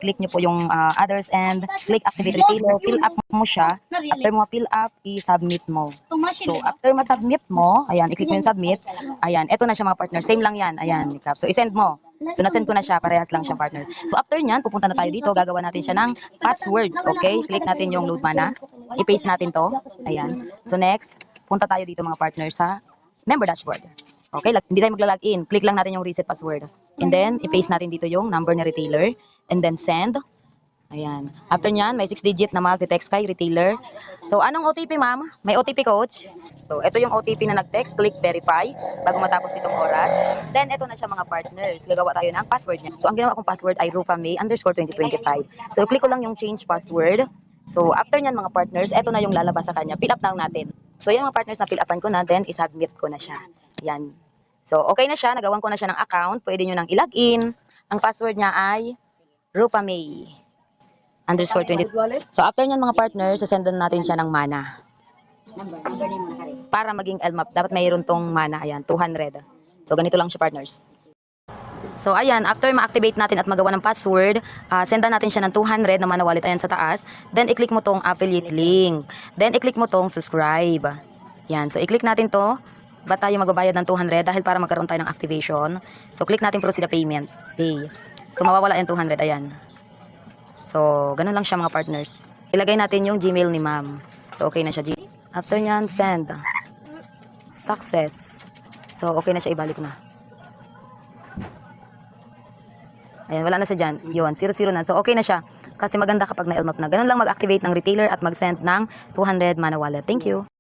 click nyo po yung others and click activate retailer. Fill up mo siya. After mo fill up, i-submit mo. So, after ma-submit mo, ayan, i-click mo yung submit. Ayan, eto na siya mga partner. Same lang yan. Ayan, so, i-send mo. So, na-send ko na siya. Parehas lang siya partner. So, after nyan, pupunta na tayo dito. Gagawa natin siya ng password. Okay? Click natin yung load mana. I-paste natin to. Ayan. So, next, punta tayo dito mga partner sa member dashboard. Okay, hindi tayo magla-login. Click lang natin yung reset password. And then, i-paste natin dito yung number ni retailer. And then, send. Ayan. After nyan, may 6-digit na mag-text kay retailer. So, anong OTP, ma'am? May OTP, coach? So, ito yung OTP na nag-text. Click verify bago matapos itong oras. Then, ito na siya mga partners. Gagawa tayo ng password niya. So, ang ginawa kong password ay rufamay_2025. So, click ko lang yung change password. So, after nyan mga partners, ito na yung lalabas sa kanya. Fill up lang natin. So, yan mga partners na fill upan ko na, then i-submit ko na siya. Yan. So, okay na siya. Nagawan ko na siya ng account. Pwede nyo nang i-login. Ang password niya ay rufamay_20. So, after nyan mga partners, sasendan natin siya ng mana. Para maging LMAP, dapat mayroon tong mana. Ayan, 200. So, ganito lang siya partners. So, ayan, after ma-activate natin at magawa ng password, sendan natin siya ng 200 na mana wallet. Ayan sa taas. Then, i-click mo tong affiliate link. Then, i-click mo tong subscribe. Yan. So, i-click natin to. Ba't tayo magbabayad ng 200? Dahil para magkaroon tayo ng activation. So, click natin proceed the payment. Pay. So, mawawala yung 200. Ayan. So, ganun lang siya mga partners. Ilagay natin yung Gmail ni ma'am. So, okay na siya. After nyan, send. Success. So, okay na siya. Ibalik na. Ayan, wala na siya dyan. Yun, 0-0 na. So, okay na siya. Kasi maganda kapag na-LMAP na. Ganun lang mag-activate ng retailer at mag-send ng 200 mana wallet. Thank you.